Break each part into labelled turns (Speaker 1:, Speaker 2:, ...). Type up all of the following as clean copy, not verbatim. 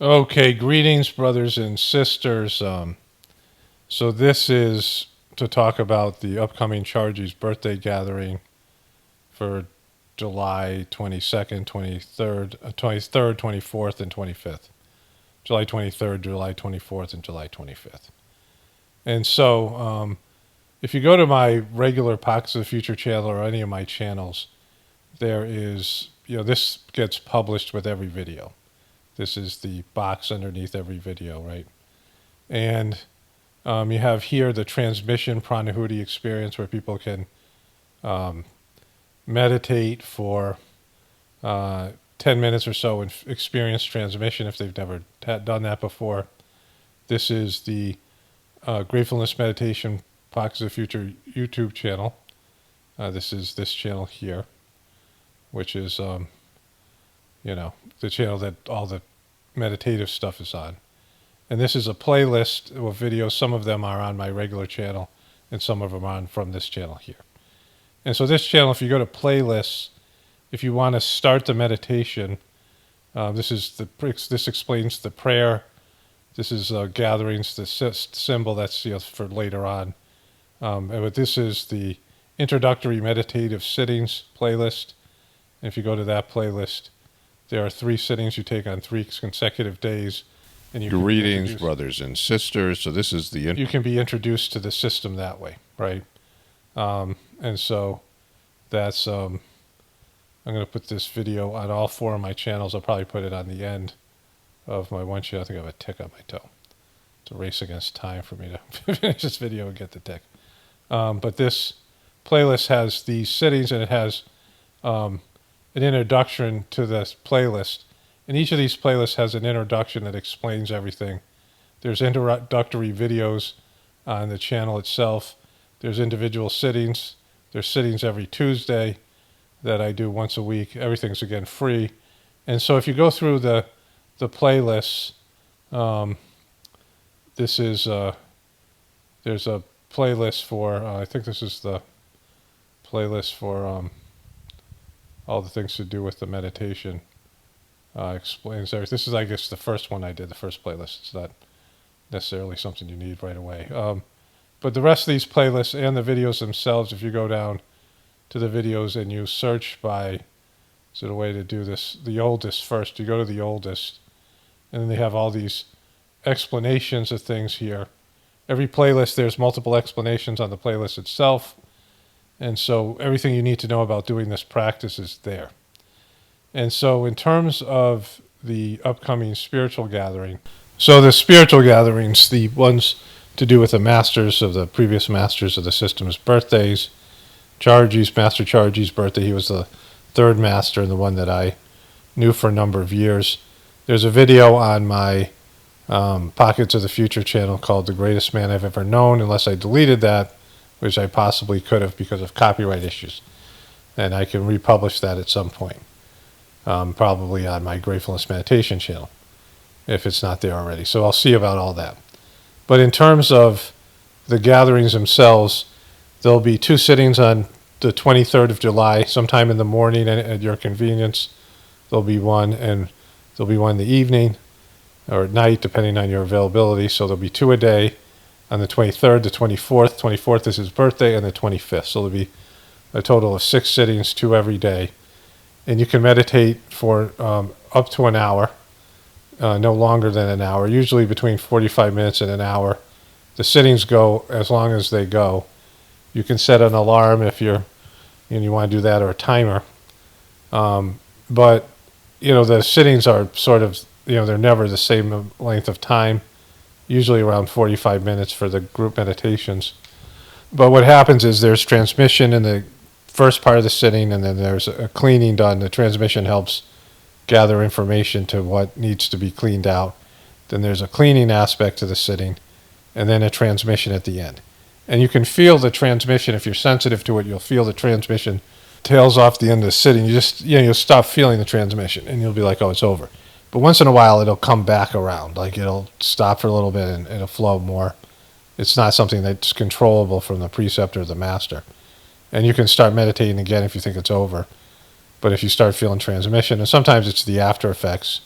Speaker 1: Okay, greetings, brothers and sisters. So this is to talk about the upcoming Chargie's birthday gathering for July 22nd, 23rd, 24th, and 25th. July 23rd, July 24th, and July 25th. And so, if you go to my regular Pockets of the Future channel or any of my channels, there is, this gets published with every video. This is the box underneath every video, right? And you have here the transmission Pranhuiti experience where people can meditate for 10 minutes or so and experience transmission if they've never done that before. This is the Gratefullness Meditation Pockets of the Future YouTube channel. This is this channel here, which is, the channel that all the meditative stuff is on. And this is a playlist of videos. Some of them are on my regular channel, and some of them are on from this channel here. And so this channel, if you go to playlists, if you want to start the meditation, this explains the prayer. This is gatherings, the symbol that's for later on. But this is the introductory meditative sittings playlist. And if you go to that playlist, there are 3 sittings you take on 3 consecutive days. And
Speaker 2: Greetings, brothers and sisters. So this is the...
Speaker 1: You can be introduced to the system that way, right? And so that's... I'm going to put this video on all 4 of my channels. I'll probably put it on the end of my one channel. I think I have a tick on my toe. It's a race against time for me to finish this video and get the tick. But this playlist has these sittings, and it has an introduction to this playlist. And each of these playlists has an introduction that explains everything. There's introductory videos on the channel itself. There's individual sittings. There's sittings every Tuesday that I do once a week. Everything's, again, free. And so if you go through the playlists, this is, there's a playlist for, I think this is the playlist for all the things to do with the meditation. Explains everything. This is, I guess, the first one I did, the first playlist. It's not necessarily something you need right away. But the rest of these playlists and the videos themselves, if you go down to the videos and you search by, is it a way to do this? The oldest first. You go to the oldest, and then they have all these explanations of things here. Every playlist, there's multiple explanations on the playlist itself. And so everything you need to know about doing this practice is there. And so in terms of the upcoming spiritual gathering, so the spiritual gatherings, the ones to do with the masters of the previous masters of the system's birthdays, Master Chargie's birthday, he was the 3rd master and the one that I knew for a number of years. There's a video on my Pockets of the Future channel called The Greatest Man I've Ever Known, unless I deleted that, which I possibly could have because of copyright issues. And I can republish that at some point. Probably on my Gratefullness Meditation channel, if it's not there already. So I'll see about all that. But in terms of the gatherings themselves, there'll be 2 sittings on the 23rd of July, sometime in the morning at your convenience. There'll be one, and there'll be one in the evening or at night, depending on your availability. So there'll be 2 a day on the 23rd, the 24th. 24th is his birthday, and the 25th. So there'll be a total of 6 sittings, 2 every day. And you can meditate for up to an hour, no longer than an hour, usually between 45 minutes and an hour. The sittings go as long as they go. You can set an alarm if you want to do that, or a timer. But, the sittings are sort of, they're never the same length of time, usually around 45 minutes for the group meditations. But what happens is there's transmission in the first part of the sitting, and then there's a cleaning done. The transmission helps gather information to what needs to be cleaned out. Then there's a cleaning aspect to the sitting, and then a transmission at the end. And you can feel the transmission. If you're sensitive to it, you'll feel the transmission tails off the end of the sitting. You'll stop feeling the transmission, and you'll be like, oh, it's over. But once in a while, it'll come back around. Like, it'll stop for a little bit, and it'll flow more. It's not something that's controllable from the preceptor or the master. And you can start meditating again if you think it's over. But if you start feeling transmission, and sometimes it's the after effects,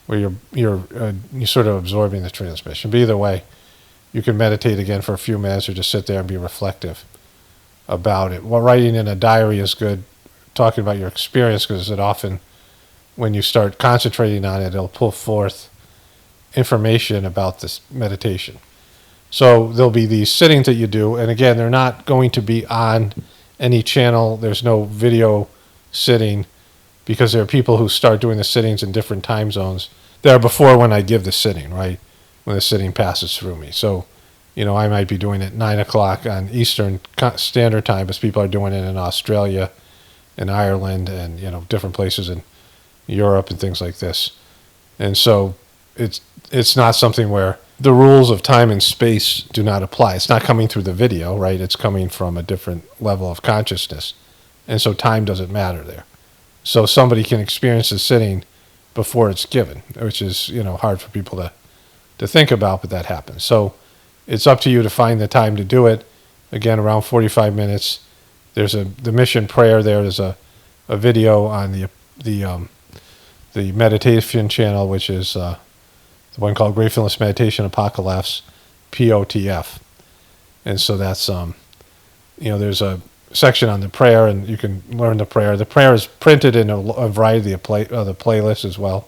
Speaker 1: where you're sort of absorbing the transmission. But either way, you can meditate again for a few minutes or just sit there and be reflective about it. Well, writing in a diary is good, talking about your experience, because it often, when you start concentrating on it, it'll pull forth information about this meditation. So there'll be these sittings that you do, and again, they're not going to be on any channel. There's no video sitting, because there are people who start doing the sittings in different time zones. There are before when I give the sitting, right? When the sitting passes through me. So, I might be doing it 9 o'clock on Eastern Standard Time, but people are doing it in Australia and Ireland and, different places in Europe and things like this. And so it's not something where the rules of time and space do not apply. It's not coming through the video, right? It's coming from a different level of consciousness. And so time doesn't matter there. So somebody can experience the sitting before it's given, which is, hard for people to think about, but that happens. So it's up to you to find the time to do it. Again, around 45 minutes. There's the mission prayer there. There's a video on the meditation channel, which is the one called Gratefullness Meditation Apocalypse, POTF. And so that's, there's a section on the prayer, and you can learn the prayer. The prayer is printed in a variety of the playlists as well.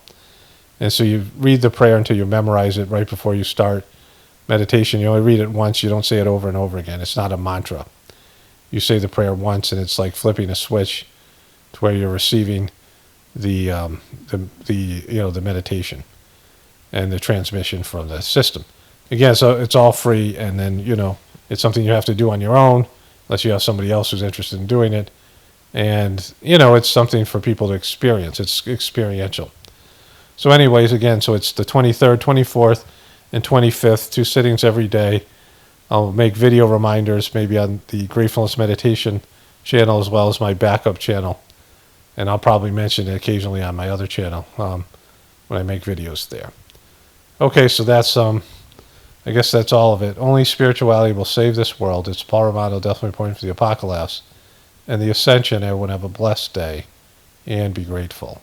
Speaker 1: And so you read the prayer until you memorize it right before you start meditation. You only read it once. You don't say it over and over again. It's not a mantra. You say the prayer once, and it's like flipping a switch to where you're receiving the meditation and the transmission from the system. Again, so it's all free, and then, it's something you have to do on your own, unless you have somebody else who's interested in doing it. And, it's something for people to experience. It's experiential. So anyways, again, so it's the 23rd, 24th, and 25th, 2 sittings every day. I'll make video reminders, maybe on the Gratefullness Meditation channel as well as my backup channel. And I'll probably mention it occasionally on my other channel when I make videos there. Okay, so that's, I guess that's all of it. Only spirituality will save this world. It's Paul Romano, definitely pointing for the apocalypse and the ascension. Everyone have a blessed day and be grateful.